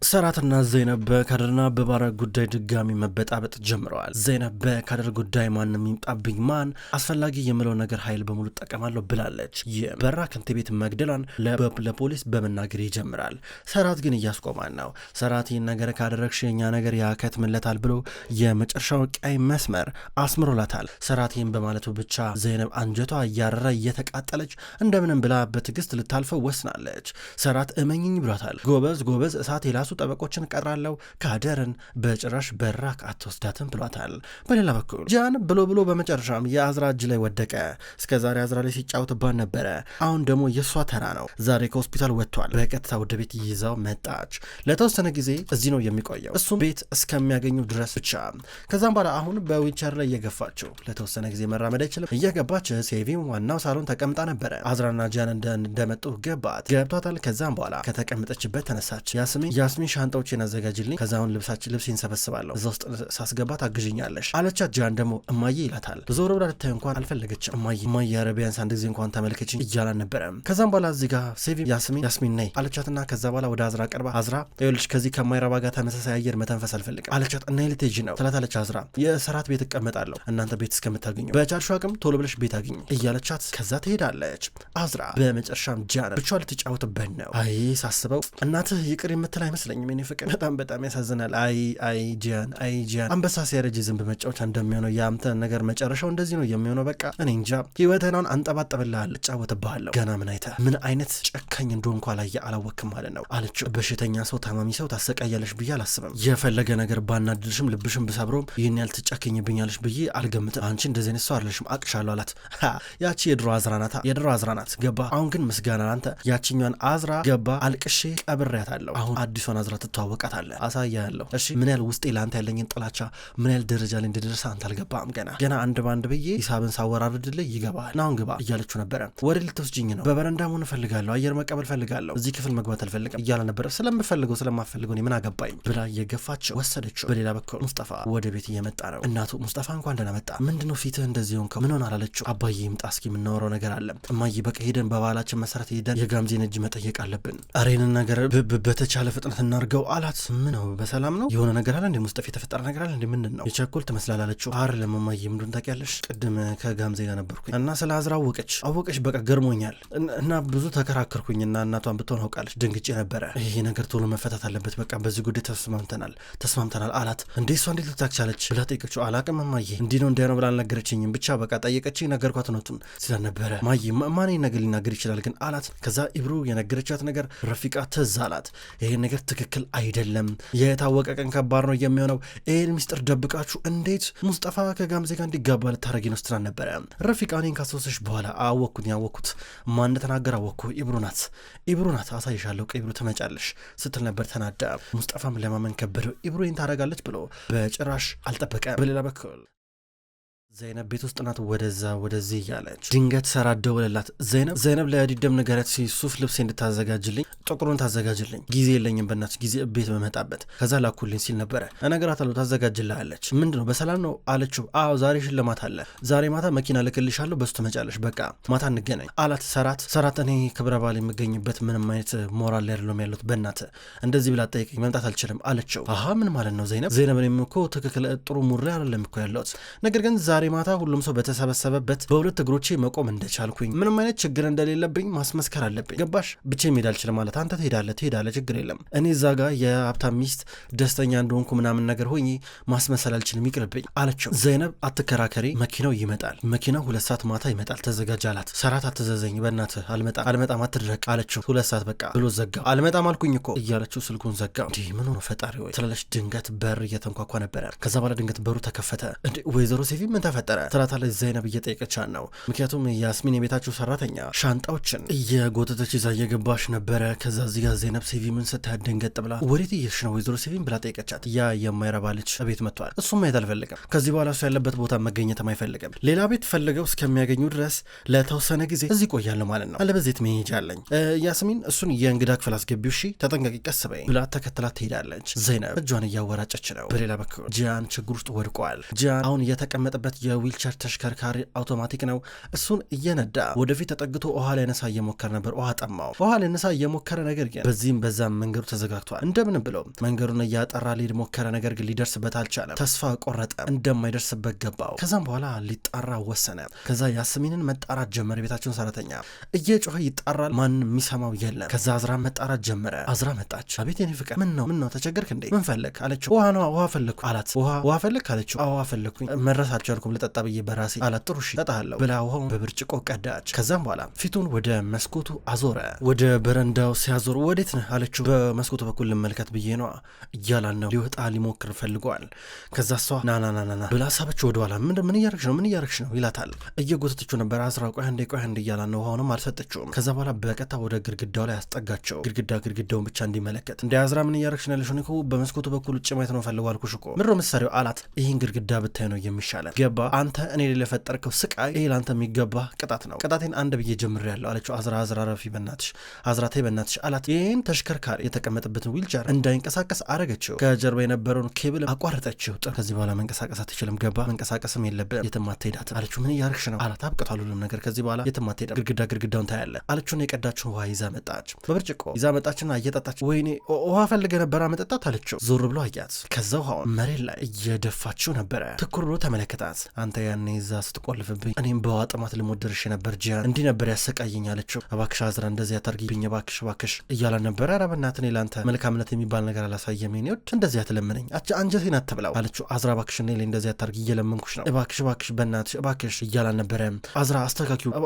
ሰራትና ዘይነብ በካድርና በባራክ ጉዳይ ድጋሚ መበጣበጥ ጀምረዋል። ዘይነብ በካድር ጉዳይ ማንም ይምጣብኝ ማን አስፈላጊ የምለው ነገር ኃይል በሙሉ እጠቀማለሁ ብላለች። የባራክን ቤት መግደሏን ለፖሊስ በመናገር ይጀምራል። ሰራት ግን እያስቆማን ነው። ሰራት ይህን ነገር ካደረግሽ የኛ ነገር ያከትምለታል ብሎ የመጨረሻው ቀይ መስመር አስምሮላታል። ሰራት ይህን በማለቱ ብቻ ዘይነብ አንጀቷ እያረረ እየተቃጠለች እንደምንም ብላ በትዕግስት ልታልፈው ወስናለች። ሰራት እመኝኝ ብሏታል። ጎበዝ እሳት የላሱ ጠበቆችን ቀጥራለው ካደርን በጭራሽ ባራክ አትወስዳትም ብሏታል። በሌላ በኩል ጃን ብሎ በመጨረሻም የአዝራ እጅ ላይ ወደቀ። እስከ ዛሬ አዝራ ላይ ሲጫወትባት ነበረ። አሁን ደግሞ የእሷ ተራ ነው። ዛሬ ከሆስፒታል ወጥቷል። በቀጥታ ወደ ቤት ይዛው መጣች። ለተወሰነ ጊዜ እዚህ ነው የሚቆየው፣ እሱም ቤት እስከሚያገኙ ድረስ ብቻ። ከዛም በኋላ አሁን በዊልቸር ላይ እየገፋችው ለተወሰነ ጊዜ መራመድ አይችልም። እየገባች ሴቪም ዋናው ሳሎን ተቀምጣ ነበረ። አዝራና ጃን እንደመጡ ገብቷታል። ከዛም በኋላ ከተቀመጠችበት ተነሳች። ያስሚን ሻንጣዎችን አዘጋጅልኝ፣ ከዛውን ልብሴን ሰበስባለሁ፣ እዛ ውስጥ ሳስገባ ታግዥኛለሽ አለቻት። ጃን ደግሞ እማዬ ይላታል። ዞር ብላ ልታይ እንኳን አልፈለገችም። እማዬ ኧረ ቢያንስ አንድ ጊዜ እንኳን ተመልከችኝ እያላን ነበረ። ከዛም በኋላ እዚህ ጋር ሴቪ ያስሚን ነይ አለቻትና ከዛ በኋላ ወደ አዝራ ቀርባ አዝራ ይኸውልሽ ከዚህ ከማይረባ ጋር ተመሳሳይ አየር መተንፈስ አልፈልግም አለቻት። እና ልትሄጂ ነው ትላታለች አዝራ። የሰራት ቤት እቀመጣለሁ እናንተ ቤት እስከምታገኙ በቻልሹ አቅም ቶሎ ብለሽ ቤት አግኝ እያለቻት ከዛ ትሄዳለች። አዝራ በመጨረሻም ጃን ብቻ ልትጫወትበት ነው። አይ ሳስበው እናትህ ይቅር የምትል አይመስለኝም የኔ ፍቅር፣ በጣም ያሳዝናል። አይ ጂያን አንበሳ ሲያረጅ ዝንብ መጫወቻ እንደሚሆነው የአንተ ነገር መጨረሻው እንደዚህ ነው የሚሆነው። በቃ እኔ እንጃ ህይወትህን አንጠባጠብልሃል፣ እጫወትብሃለሁ። ገና ምን አይነት ጨካኝ እንደሆንኩ አላወክም ማለት ነው አለችው። በሽተኛ ሰው ታማሚ ሰው ታሰቃያለሽ ብዬ አላስብም። የፈለገ ነገር ባናድልሽም ልብሽም ብሰብሮም ይህን ያህል ትጨክኝብኛለሽ ብዬ አልገምትም። አንቺ እንደዚህ አይነት ሰው አይደለሽም አቅሻለሁ አላት። ያቺ የድሮ አዝራ ናት ገባ። አሁን ግን ምስጋና አንተ ያቺኛዋን አዝራ ገባ አልቅሼ ቀብሬያታለሁ። አሁን አዲሷን አዝራ ትተዋወቃታለህ፣ አሳያለሁ። እሺ ምን ያህል ውስጤ ለአንተ ያለኝን ጥላቻ ምን ያህል ደረጃ ላይ እንደደረሰ አንተ አልገባም። ገና አንድ ባንድ ብዬ ሂሳብን ሳወራርድልህ ይገባል። ናሁን ግባ እያለችው ነበረ። ወደ ልትወስጂኝ ነው? በበረንዳ መሆን እፈልጋለሁ፣ አየር መቀበል እፈልጋለሁ፣ እዚህ ክፍል መግባት አልፈልግም እያለ ነበረ። ስለማፈልገው ምን አገባኝ ብላ እየገፋችው ወሰደችው። በሌላ በኩል ሙስጠፋ ወደ ቤት እየመጣ ነው። እናቱ ሙስጠፋ እንኳን ደህና መጣ፣ ምንድነው ፊትህ እንደዚህ ሆንከው? ምን ሆነ አላለችው። አባዬ ይምጣ እስኪ የምናወራው ነገር አለ። እማዬ በቃ ሄደን በባህላችን መሰረት ሄደን የጋምዜን እጅ መጠየቅ አለብን። አሬንን ነገር በተቻለ ፍጥነት እናርገው አላት። ምነው በሰላም ነው? የሆነ ነገር አለ እንዴ? ሙስጠፋ የተፈጠረ ነገር አለ እንዴ? ምንድን ነው? የቸኮል ትመስላል አለችው። አይደለም እማዬ ምንድን ታውቂያለሽ? ቅድም ከጋምዜ ጋር ነበርኩኝ እና ስለ አዝራ አወቀች። በቃ ገርሞኛል እና ብዙ ተከራከርኩኝና እናቷን ብትሆን አውቃለች። ደንግጬ ነበረ። ይሄ ነገር ቶሎ መፈታት አለበት። በቃ በዚህ ጉዳይ ተስማምተናል አላት። እንዴ እሷ እንዴት ልታክቻለች ብላ ጠየቀችው። አላቅም እማዬ እንዲህ ነው እንዲያ ነው ብላ አልነገረችኝም። ብቻ በቃ ጠየቀችኝ፣ ነገርኳት እውነቱን ስላልነበረ። እማዬ ማን ነገር ሊናገር ይችላል ግን አላት። ከዛ ኢብሩ የነገረቻት ነገር ረፊቃ ትዝ አላት። ይሄን ነገር ትክክል አይደለም፣ የታወቀ ቀን ከባድ ነው የሚሆነው። ይህን ሚስጥር ደብቃችሁ እንዴት ሙስጠፋ ከጋምዜ ጋር እንዲጋባ ልታረጊ ነው ስትላል ነበረ። ረፊቃ እኔን ካስወሰሽ በኋላ ያወቅኩት ማን እንደተናገር አወቅኩ። ኢብሩ ናት አሳይሻለሁ፣ ከኢብሩ ትመጫለሽ ስትል ነበር ተናዳ። ሙስጠፋም ለማመን ከበደው። ኢብሩ ይህን ታደርጋለች ብሎ በጭራሽ አልጠበቀም። በሌላ በኩል ዘይነብ ቤት ውስጥ ናት። ወደዚህ እያለች ድንገት ሰራት ደወለላት። ዘይነብ ለዲደም ነገረት ሱፍ ልብሴ እንድታዘጋጅልኝ ጥቁሩን ታዘጋጅልኝ፣ ጊዜ የለኝም በእናትሽ ጊዜ ቤት በመጣበት ከዛ ላኩልኝ ሲል ነበረ። እነግራታለሁ ታዘጋጅልሃለች። ምንድነው በሰላም ነው አለችው። አዎ ዛሬ ሽልማት አለ፣ ዛሬ ማታ መኪና ልክልሻለሁ፣ በሱ ትመጫለሽ፣ በቃ ማታ እንገናኝ አላት። ሰራት እኔ ክብረ በዓል የምገኝበት ምንም አይነት ሞራል ላይ አይደለም ያሉት፣ በእናትህ እንደዚህ ብላ ጠይቀኝ መምጣት አልችልም አለችው። አሀ ምን ማለት ነው ዘይነብ እኔም እኮ ትክክል ጥሩ ሙሬ አይደለም እኮ ያለሁት፣ ነገር ግን ዛሬ ማታ ሁሉም ሰው በተሰበሰበበት በሁለት እግሮቼ መቆም እንደቻልኩኝ ምንም አይነት ችግር እንደሌለብኝ ማስመስከር አለብኝ። ገባሽ? ብቻ መሄድ አልችልም ማለት አንተ ትሄዳለህ ችግር የለም። እኔ እዛ ጋር የሀብታም ሚስት ደስተኛ እንደሆንኩ ምናምን ነገር ሆኜ ማስመሰል አልችልም፣ ይቅርብኝ አለችው። ዘይነብ አትከራከሪ፣ መኪናው ይመጣል፣ መኪናው 2 ሰዓት ማታ ይመጣል፣ ተዘጋጅ አላት። ሰራት አትዘዘኝ በእናትህ አልመጣም አትድረቅ አለችው። 2 ሰዓት በቃ ብሎ ዘጋው። አልመጣም አልኩኝ እኮ እያለችው ስልኩን ዘጋው። እንዲህ ምን ሆነ ፈጣሪ ወይ ትላለች። ድንገት በር እየተንኳኳ ነበረ። ከዛ በኋላ ድንገት በሩ ተከፈተ። እንዴ ወይዘሮ ሴቪ ምን ተፈጠረ ትላታለች ዘይነብ እየጠየቀቻት ነው። ምክንያቱም ያስሚን የቤታቸው ሰራተኛ ሻንጣዎችን እየጎተተች ይዛ እየገባች ነበረ። ከዛ እዚህ ጋር ዘይነብ ሴቪምን ስታያት ደንገጥ ብላ ወዴት እየሄድሽ ነው ወይዘሮ ሴቪን ብላ ጠየቀቻት። ያ የማይረባ ልጅ ቤት መጥቷል፣ እሱም ማየት አልፈልግም፣ ከዚህ በኋላ እሱ ያለበት ቦታ መገኘትም አይፈልግም፣ ሌላ ቤት ፈልገው እስከሚያገኙ ድረስ ለተወሰነ ጊዜ እዚህ ቆያለሁ ማለት ነው፣ አለበዜት መሄጃ አለኝ። ያስሚን እሱን የእንግዳ ክፍል አስገቢው እሺ፣ ተጠንቀቂ፣ ቀስ በይ ብላ ተከትላት ትሄዳለች። ዘይነብ እጇን እያወራጨች ነው። በሌላ በኩል ጂያን ችግር ውስጥ ወድቋል። ጂያን አሁን የተቀመጠበት የዊልቸር ተሽከርካሪ አውቶማቲክ ነው። እሱን እየነዳ ወደፊት ተጠግቶ ውሃ ሊያነሳ እየሞከረ ነበር። ውሃ ጠማው። ውሃ ሊያነሳ እየሞከረ ነገር ግን በዚህም በዛም መንገዱ ተዘጋግቷል። እንደምን ብሎ መንገዱን እያጠራ ሊድ ሞከረ። ነገር ግን ሊደርስበት አልቻለም። ተስፋ ቆረጠ። እንደማይደርስበት ገባው። ከዛም በኋላ ሊጣራ ወሰነ። ከዛ ያስሚንን መጣራት ጀመረ። ቤታቸውን ሰራተኛ እየጮኸ ይጣራል። ማንም የሚሰማው የለም። ከዛ አዝራ መጣራት ጀመረ። አዝራ መጣች። አቤት የኔ ፍቅር ምን ነው ተቸገርክ እንዴ? ምን ፈለግ አለችው። ውሃ ፈለግኩ አላት። ውሃ ፈለግ አለችው። ውሃ ፈለግኩኝ መድረስ አልቻልኩም ልጠጣ ብዬ በራሴ አላት። ጥሩ እሺ እጠጣለሁ ብላ ውሃውን በብርጭቆ ቀዳች። ከዛም በኋላ ፊቱን ወደ መስኮቱ አዞረ። ወደ በረንዳው ሲያዞር ወዴት ነህ አለችው። በመስኮቱ በኩል ልመልከት ብዬ ነዋ እያላን ነው። ሊወጣ ሊሞክር ፈልጓል። ከዛ እሷ ናናናና ብላ ሳበችው። ወደኋላ ምን እያረግሽ ነው ይላታል። እየጎተተችው ነበር። አዝራ ቆይ አንዴ እያላን ነው። ውሃውንም አልሰጠችውም። ከዛ በኋላ በቀጥታ ወደ ግድግዳው ላይ አስጠጋቸው። ግድግዳውን ብቻ እንዲመለከት። እንደ አዝራ ምን እያረግሽ ነው ያለሽው? እኮ በመስኮቱ በኩል ውጭ ማየት ነው ፈልገው አልኩሽ እኮ ምድሮ ምሳሌው አላት። ይህን ግድግዳ ብታይ ነው የሚሻለ ገባ አንተ እኔ ለፈጠርከው ስቃይ ይሄ ላንተ የሚገባ ቅጣት ነው። ቅጣቴን አንድ ብዬ ጀምሬያለሁ አለችው። አዝራ ረፊ በናትሽ አዝራቴ በናትሽ አላት። ይህን ተሽከርካሪ የተቀመጠበትን ዊልቸር እንዳይንቀሳቀስ አረገችው። ከጀርባ የነበረውን ኬብል አቋረጠችው። ከዚህ በኋላ መንቀሳቀስ አትችልም ገባ መንቀሳቀስም የለብህም የትም አትሄዳት አለችው። ምን እያረግሽ ነው አላት። አብቅቷል ሁሉም ነገር ከዚህ በኋላ የትም አትሄዳም ግድግዳውን ታያለ አለችው። የቀዳችውን ውሃ ይዛ መጣች። በብርጭቆ ይዛ መጣችና እየጠጣች ወይኔ ውሃ ፈልገ ነበረ መጠጣት አለችው። ዞር ብሎ አያት። ከዛ ውሃውን መሬት ላይ እየደፋችው ነበረ። ትኩር ብሎ ተመለከታት። አንተ ያኔ እዛ ስትቆልፍብኝ እኔም በውሃ ጥማት ልሞት ደርሼ ነበር ጂያን እንዲህ ነበር ያሰቃየኝ አለችው። እባክሽ አዝራ እንደዚህ አታርጊብኝ እባክሽ እያላ ነበረ። ኧረ በእናትህ እኔ ለአንተ መልካምነት የሚባል ነገር አላሳየም የኔ ወድ እንደዚህ አትለምነኝ አንጀቴን አትብላው አለችው። አዝራ እባክሽ እኔ ላይ እንደዚህ አታርጊ እየለመንኩሽ ነው እባክሽ በእናትሽ እባክሽ እያላ ነበረ። አዝራ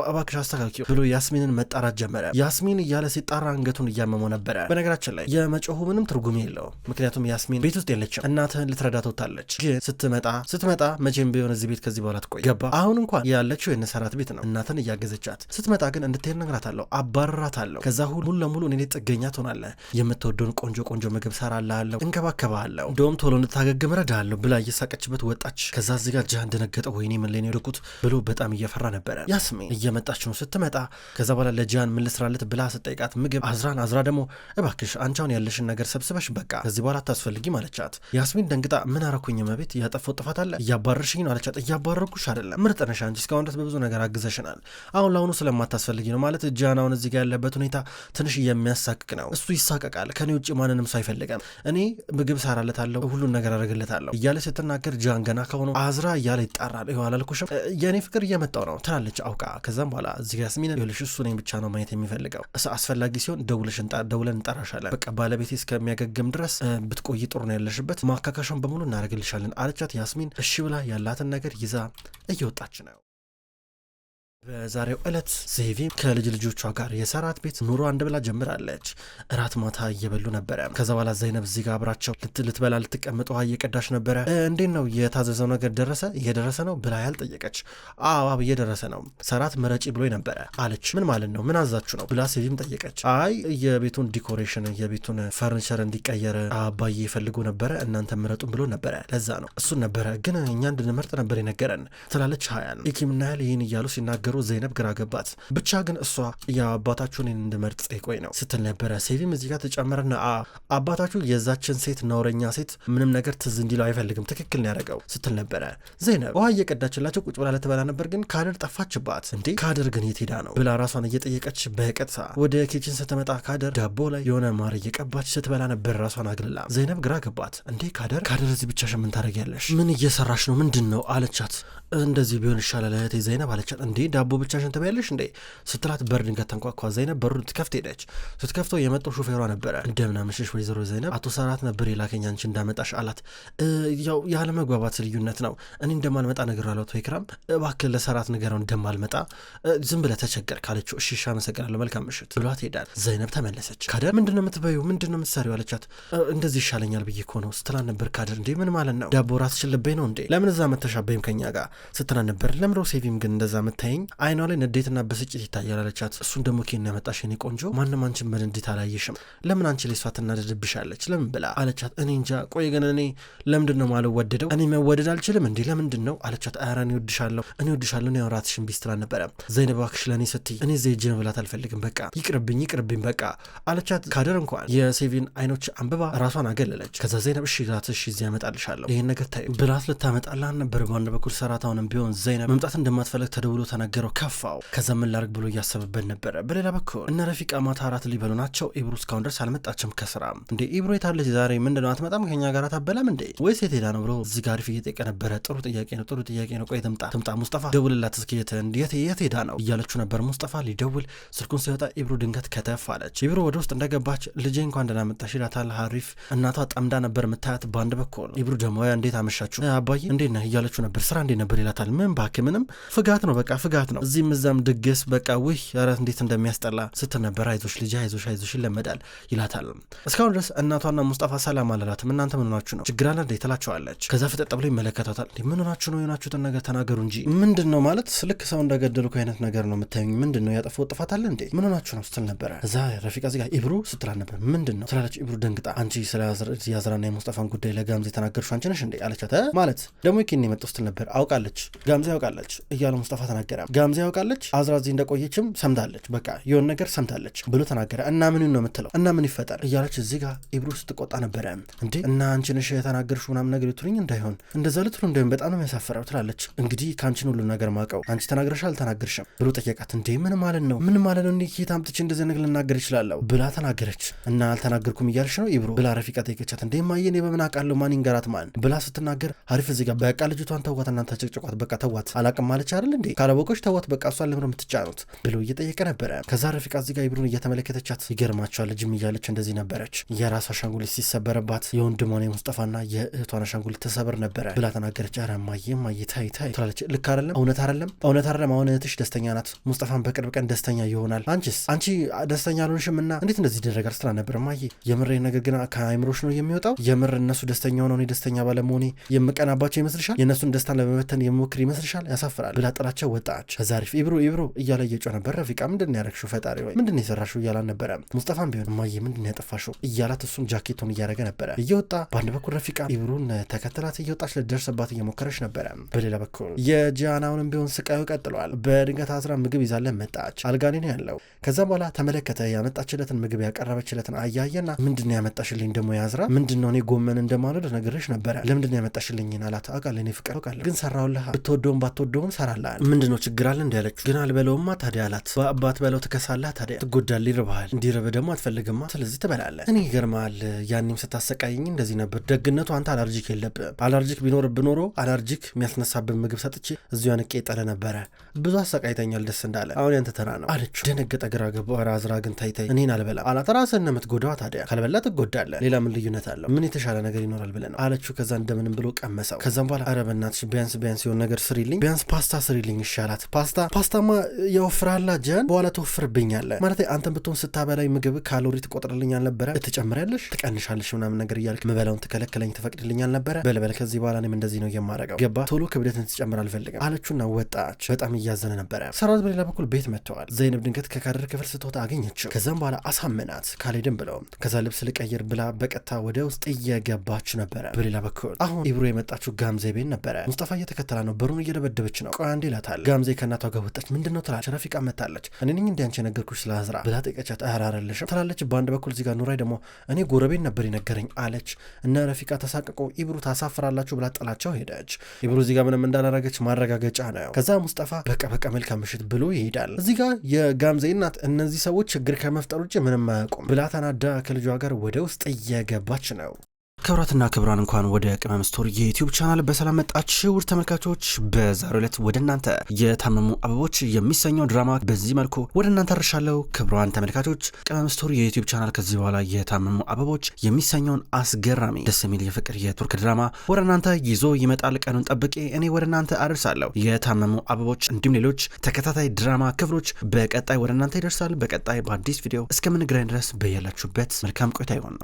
እባክሽ አስተካኪው ብሎ ያስሚንን መጣራት ጀመረ። ያስሚን እያለ ሲጣራ አንገቱን እያመመው ነበረ። በነገራችን ላይ የመጮሁ ምንም ትርጉም የለውም። ምክንያቱም ያስሚን ቤት ውስጥ የለችም። እናትህን ልትረዳ ትወጣለች። ግን ስትመጣ መቼም ቢሆን እዚህ ቤት ከዚህ በኋላ ትቆይ ገባ። አሁን እንኳን ያለችው የነሰራት ቤት ነው እናትን እያገዘቻት። ስትመጣ ግን እንድትሄድ ነግራታለሁ፣ አባርራታለሁ። ከዛ ሙሉ ለሙሉ እኔ ጥገኛ ትሆናለህ። የምትወደውን ቆንጆ ምግብ ሰራልሃለሁ፣ እንከባከባለሁ፣ እንደውም ቶሎ እንድታገግም እረዳለሁ ብላ እየሳቀችበት ወጣች። ከዛ እዚህ ጋር ጃን ደነገጠ። ወይኔ ምን ላይ ነው የወደቁት ብሎ በጣም እየፈራ ነበረ። ያስሚን እየመጣች ነው ስትመጣ። ከዛ በኋላ ለጃን ምን ልስራለት ብላ ስጠይቃት ምግብ አዝራ ደግሞ እባክሽ አንቻውን ያለሽን ነገር ሰብስበሽ በቃ ከዚህ በኋላ አታስፈልጊም አለቻት። ያስሚን ደንግጣ ምን አረኩኝ መቤት ያጠፋው ጥፋት አለ እያባረርሽኝ ነው አለቻት። እያባረርኩሽ አይደለም ምርጥ ነሽ አንቺ እስካሁን ድረስ በብዙ ነገር አግዘሽናል። አሁን ለአሁኑ ስለማታስፈልጊ ነው ማለት ጃን አሁን እዚህ ጋር ያለበት ሁኔታ ትንሽ የሚያሳቅቅ ነው። እሱ ይሳቀቃል። ከኔ ውጭ ማንንም ሰው አይፈልገም። እኔ ምግብ ሰራለታለሁ ሁሉን ነገር አረግለታለሁ እያለ ስትናገር ጃን ገና ከሆኑ አዝራ እያለ ይጣራል። ይኸው አላልኩሽም የእኔ ፍቅር እየመጣው ነው ትላለች አውቃ። ከዛም በኋላ እዚህ ጋር ያስሚን ይኸውልሽ እሱ እኔን ብቻ ነው ማየት የሚፈልገው አስፈላጊ ሲሆን ደውለን እንጠራሻለን በቃ ባለቤቴ እስከሚያገግም ድረስ ብትቆይ ጥሩ ነው ያለሽበት ማካካሻውን በሙሉ እናደርግልሻለን አለቻት። ያስሚን እሺ ብላ ያላትን ነገር ይዛ እየወጣች ነው። በዛሬው ዕለት ዜቪ ከልጅ ልጆቿ ጋር የሰራት ቤት ኑሮ አንድ ብላ ጀምራለች። እራት ማታ እየበሉ ነበረ። ከዛ በኋላ ዘይነብ እዚህ ጋር አብራቸው ልትበላ ልትቀምጥ ውሃ እየቀዳች ነበረ። እንዴት ነው የታዘዘው ነገር እየደረሰ ነው ብላ ያልጠየቀች። አዎ እየደረሰ ነው ሰራት መረጪ ብሎ ነበረ አለች። ምን ማለት ነው ምን አዛችሁ ነው ብላ ሴቪም ጠየቀች። አይ የቤቱን ዲኮሬሽን የቤቱን ፈርኒቸር እንዲቀየር አባዬ ይፈልጉ ነበረ እናንተ ምረጡን ብሎ ነበረ ለዛ ነው እሱን ነበረ ግን እኛ እንድንመርጥ ነበር የነገረን ትላለች። ሀያን ኢኪምና ያል ይህን እያሉ ሲናገሩ ዘይነብ ግራ ገባት። ብቻ ግን እሷ የአባታችሁን እንድመርጥ ጠይቆኝ ነው ስትል ነበረ። ሴቪም እዚህ ጋር ተጨመረና አባታችሁ የዛችን ሴት ነውረኛ ሴት ምንም ነገር ትዝ እንዲለው አይፈልግም ትክክል ነው ያደረገው ስትል ነበረ። ዘይነብ ውሃ እየቀዳችላቸው ቁጭ ብላ ልትበላ ነበር ግን ካደር ጠፋችባት። እንዴ ካደር ግን የት ሄዳ ነው ብላ ራሷን እየጠየቀች በቀጥታ ወደ ኪችን ስትመጣ ካደር ዳቦ ላይ የሆነ ማር እየቀባች ስትበላ ነበር ራሷን አግልላ። ዘይነብ ግራ ገባት። እንዴ ካደር እዚህ ብቻሽን ምን ታደርጊያለሽ? ምን እየሰራሽ ነው? ምንድን ነው አለቻት። እንደዚህ ቢሆን ይሻላል እህቴ ዘይነብ አለቻት። እንዴ ዳቦ ብቻሽን ትበያለሽ እንዴ ስትላት በር ድንገት ተንኳኳ። ዘይነብ በሩን ትከፍት ሄደች። ስትከፍተው የመጣው ሹፌሯ ነበረ። እንደምን አመሸሽ ወይዘሮ ዘይነብ አቶ ሰራት ነበር የላከኝ አንቺ እንዳመጣሽ አላት። ያው ያለ መግባባት ልዩነት ነው እኔ እንደማልመጣ ነገር አለው። ኢክራም እባክህ ለሰራት ነገረው እንደማልመጣ ዝም ብለህ ተቸገር ካለችው እሺ አመሰግናለሁ መልካም ምሽት ብሏት ሄዳል። ዘይነብ ተመለሰች። ካደር ምንድነው የምትበይው ምንድነው የምትሰሪው አለቻት። እንደዚህ ይሻለኛል ብዬ እኮ ነው ስትላ ነበር። ካደር እንዴ ምን ማለት ነው ዳቦ ራስሽን ልበይ ነው እንዴ ለምን እዛ መተሻበይም ከኛ ጋር ስትላ ነበር። ለምሮ ሴቪም ግን እንደዛ መታየኝ አይኗ ላይ ንዴትና ብስጭት ይታያል አለቻት። እሱን ደግሞ ኬን ያመጣሽ የኔ ቆንጆ ማንም አንቺን በንዴት አላየሽም ለምን አንቺ ላይ እሷ ትናደድብሻለች ለምን ብላ አለቻት። እኔ እንጃ ቆይ ግን እኔ ለምንድን ነው ማልወደደው እኔ መወደድ አልችልም እንዴ ለምንድን ነው አለቻት። ኧረ እኔ እወድሻለሁ ነው ራትሽን ቢስትላ ነበረ ዘይነብ እባክሽ ለእኔ ስትይ እኔ እዚህ ሂጅ መብላት አልፈልግም በቃ ይቅርብኝ በቃ አለቻት። ካደር እንኳን የሴቪን አይኖች አንብባ ራሷን አገለለች። ከዛ ዘይነብ እሺ ራትሽ እዚህ ያመጣልሻለሁ ይሄን ነገር ታይ ብላት ልታመጣላን ነበር። በአንድ በኩል ሰራታውንም ቢሆን ዘይነብ መምጣት እንደማትፈልግ ተደውሎ ተነገረው ከፋው። ከዛ ምን ላርግ ብሎ እያሰበበት ነበረ። በሌላ በኩል እነ ረፊቃ ማታ አራት ሊበሉ ናቸው። ኢብሩ እስካሁን ድረስ አልመጣችም ከስራ። እንዴ ኢብሩ የታለች ዛሬ ምንድነው አትመጣም ከኛ ጋር ታበላም እንዴ ወይስ የት ሄዳ ነው ብሎ እዚህ ጋር ፊት እየጠየቀ ነበረ። ጥሩ ጥያቄ ነው ቆይ ትምጣ ሙስጠፋ ደውልላት እስኪ የት ሄዳ ነው እያለችው ነበር። ሙስጠፋ ሊደውል ስልኩን ሲወጣ ኢብሩ ድንገት ከተፍ አለች። ኢብሩ ወደ ውስጥ እንደገባች ልጄ እንኳን ደህና መጣሽ ይላታል ሀሪፍ። እናቷ ጠምዳ ነበር የምታያት በአንድ በኩል። ኢብሩ ደግሞ እንዴት አመሻችሁ አባዬ እንዴት ነህ እያለችው ነበር። ስራ እንዴት ነበር ይላታል። ምን ባክ ምንም ፍጋት ነው እዚህም እዛም ድግስ በቃ ውይ ኧረ እንዴት እንደሚያስጠላ ስትል ነበር። አይዞሽ ልጄ አይዞሽ ይለመዳል ይላታል። እስካሁን ድረስ እናቷና ሙስጠፋ ሰላም አላላትም። እናንተ ምን ሆናችሁ ነው ችግር አለ እንዴ ትላቸዋለች። ከዛ ፍጠጥ ብሎ ይመለከታታል። ምን ሆናችሁ ነው የሆናችሁትን ነገር ተናገሩ እንጂ ምንድን ነው ማለት ልክ ሰው እንደገደልኩ አይነት ነገር ነው የምታዩኝ ምንድን ነው ያጠፋው ጥፋት አለ እንዴ ምን ሆናችሁ ነው ስትል ነበረ። እዛ ረፊቃ እዚህ ጋር ኢብሩ ስትላ ነበር። ምንድን ነው ስላለች ኢብሩ ደንግጣ አንቺ ስለ ያዝራና የሙስጠፋን ጉዳይ ለጋምዜ ተናገርሽ አንቺ ነሽ እንዴ አለቻት። ማለት ደግሞ ኪን የመጣው ስትል ነበር። አውቃለች ጋምዜ ያውቃለች እያለ ሙስጠፋ ተናገረ። ጋምዜ ያውቃለች አዝራ እዚህ እንደቆየችም ሰምታለች በቃ የሆነ ነገር ሰምታለች ብሎ ተናገረ። እና ምን ነው የምትለው እና ምን ይፈጠር እያለች እዚህ ጋር ኢብሩ ስትቆጣ ነበረ። እንዴ እና አንቺ ነሽ የተናገርሽው ምናምን ነገር ልትሉኝ እንዳይሆን እንደዛ ልትሉ እንደሆን በጣም ነው የሚያሳፍረው ትላለች። እንግዲህ ከአንቺን ሁሉ ነገር ማቀው አንቺ ተናግረሻል አልተናገርሽም ብሎ ጠየቃት። እንዴ ምን ማለት ነው እንዴ ኬት አምጥቼ እንደዚህ ነገር ልናገር ይችላለሁ ብላ ተናገረች። እና አልተናገርኩም እያልሽ ነው ኢብሩ ብላ ረፊቃ ጠየቀቻት። እንዴ ማየ እኔ በምን አውቃለሁ ማን ይንገራት ማን ብላ ስትናገር ሀሪፍ እዚህ ጋር በቃ ልጅቷን ተዋት እናንተ ጨቅጨቋት በቃ ተዋት አላቅም ማለች አይደል እንዴ ካላወቀች ተዋት በቃ እሷን ለምን የምትጫኑት ብሎ እየጠየቀ ነበረ። ከዛ ረፊቃ እዚህ ጋር ኢብሩን እየተመለከተቻት ይገርማቸዋል ልጅም እያለች እንደዚህ ነበረች። የራሷ አሻንጉሊት ሲሰበርባት የወንድሟን የሙስጠፋና የእህቷን አሻንጉሊት ተሰበር ነበረ ብላ ተናገረች። ኧረ ማየ ታይ ትላለች። ልክ አይደለም እውነት አይደለም አሁን እህትሽ ደስተኛ ናት ሙስጠፋን በቅርብ ቀን ደስተኛ ይሆናል አንቺ ደስተኛ አልሆንሽም እና እንዴት እንደዚህ ይደረጋል ስላ ነበር። ማየ የምር ነገር ግን ከአይምሮሽ ነው የሚወጣው የምር እነሱ ደስተኛ ሆነው እኔ ደስተኛ ባለመሆኔ የምቀናባቸው ይመስልሻል የእነሱን ደስታን ለመበተን የምሞክር ይመስልሻል ያሳፍራል ብላ ጥላቸው ወጣች። ከዛ አሪፍ ኢብሩ እያለ እየጮህ ነበር። ረፊቃ ምንድን ያደረግሽው ፈጣሪ ወይ ምንድን የሰራሽው እያላን ነበረ። ሙስጠፋን ቢሆን ማየ ምንድን ያጠፋሽው እያላት እሱም ጃኬቱን እያደረገ ነበረ። እየወጣ በአንድ በኩል ረፊቃ ኢብሩን ተከተላት እየወጣች ልደርስባት እየሞከረች ነበረ። በሌላ በኩል የጃናውንም ቢሆን ስቃዩ ቀጥሏል። በድንገት አዝራ ምግብ ይዛለን መጣች። አልጋኔ ነው ያለው። ከዛ በኋላ ተመለከተ ያመጣችለትን ምግብ ያቀረበችለትን አያየና ምንድን ያመጣሽልኝ ደግሞ ያዝራ ምንድን ነው እኔ ጎመን እንደማልወድ ነግሬሽ ነበረ ለምንድን ያመጣሽልኝን አላት። አውቃለሁ እኔ ፍቅር አውቃለሁ ግን ሰራውልህ ብትወደውም ባትወደውም ሰራልሃል ምንድን ነው ችግር አለ እንዳለች ግን አልበለውማ ታዲያ አላት። በአባት በለው ትከሳለህ ታዲያ ትጎዳለህ ይርብሃል እንዲርብ ደግሞ አትፈልግማ ስለዚህ ትበላለህ። እኔ ይገርማል ያኔም ስታሰቃይኝ እንደዚህ ነበር። ደግነቱ አንተ አለርጂክ የለብህም። አለርጂክ ቢኖርብህ ኖሮ አለርጂክ የሚያስነሳብን ምግብ ሰጥቼ እዚሁ አንቄ ጠለ ነበረ። ብዙ አሰቃይተኛል ደስ እንዳለ አሁን ያንተ ተራ ነው አለችው። ደነገጠ ግራ ገባው። አዝራ ግን ታይታይ እኔን አልበላ አላት። ራስህን ነው የምትጎዳው ታዲያ ካልበላ ትጎዳለህ ሌላ ምን ልዩነት አለው ምን የተሻለ ነገር ይኖራል ብለህ ነው አለችው። ከዛ እንደምንም ብሎ ቀመሰው። ከዛም በኋላ ኧረ በእናትሽ ቢያንስ የሆነ ነገር ስሪልኝ ቢያንስ ፓስታ ስሪልኝ ይሻላት። ፓስታማ ያወፍራላ ጀን በኋላ ትወፍርብኛለህ ማለት አንተን ብትሆን ስታበላይ ምግብ ካሎሪ ትቆጥርልኝ አልነበረ ትጨምሪያለሽ ትቀንሻለሽ ምናምን ነገር እያልክ ምበላውን ትከለክለኝ ትፈቅድልኝ አልነበረ በልበል ከዚህ በኋላ እኔም እንደዚህ ነው የማረገው ገባ ቶሎ ክብደትን ትጨምር አልፈልግም አለችውና ወጣች። በጣም እያዘነ ነበረ። ሰራዊት በሌላ በኩል ቤት መጥተዋል። ዘይነብ ድንገት ከካደር ክፍል ስትወጣ አገኘችው። ከዛም በኋላ አሳመናት ካልሄድም ብለው ከዛ ልብስ ልቀይር ብላ በቀጥታ ወደ ውስጥ እየገባች ነበረ። በሌላ በኩል አሁን ኢብሩ የመጣችው ጋምዜ ቤት ነበረ። ሙስጠፋ እየተከተላ ነው። በሩን እየደበደበች ነው። ቆይ አንዴ ይላታል። ጋምዜ ከእናቷ ጋር ወጣች። ምንድነው ትላለች። ረፊቃ መታለች። እኔ ነኝ እንደ አንቺ የነገርኩሽ ስለ አዝራ ብላ ጠየቀቻት። ኧረ አይደለሽም ትላለች። በአንድ በኩል እዚህ ጋር ኑራይ ደግሞ እኔ ጎረቤት ነበር ይነገረኝ አለች። እነ ረፊቃ ተሳቅቆ ኢብሩ ታሳፍራላችሁ ብላ ጥላቸው ሄደች። ኢብሩ እዚህ ጋር ምንም እንዳላረገች ማረጋገጫ ነው። ከዛ ሙስጠፋ በቃ መልካም ምሽት ብሎ ይሄዳል። እዚህ ጋር የጋምዜ እናት እነዚህ ሰዎች ችግር ከመፍጠር ውጭ ምንም አያውቁም ብላ ተናዳ ከልጇ ጋር ወደ ውስጥ እየገባች ነው። ክብራትና ክብራን እንኳን ወደ ቅመም ስቶሪ የዩቲዩብ ቻናል በሰላም መጣችሁ ውድ ተመልካቾች። በዛሬው ዕለት ወደ እናንተ የታመሙ አበቦች የሚሰኘው ድራማ በዚህ መልኩ ወደ እናንተ አርሻለሁ። ክብራን ተመልካቾች ቅመም ስቶሪ የዩቲዩብ ቻናል ከዚህ በኋላ የታመሙ አበቦች የሚሰኘውን አስገራሚ ደስ የሚል የፍቅር የቱርክ ድራማ ወደ እናንተ ይዞ ይመጣል። ቀኑን ጠብቄ እኔ ወደ እናንተ አደርሳለሁ። የታመሙ አበቦች እንዲሁም ሌሎች ተከታታይ ድራማ ክፍሎች በቀጣይ ወደ እናንተ ይደርሳል። በቀጣይ በአዲስ ቪዲዮ እስከምንገናኝ ድረስ በያላችሁበት መልካም ቆይታ ይሆን።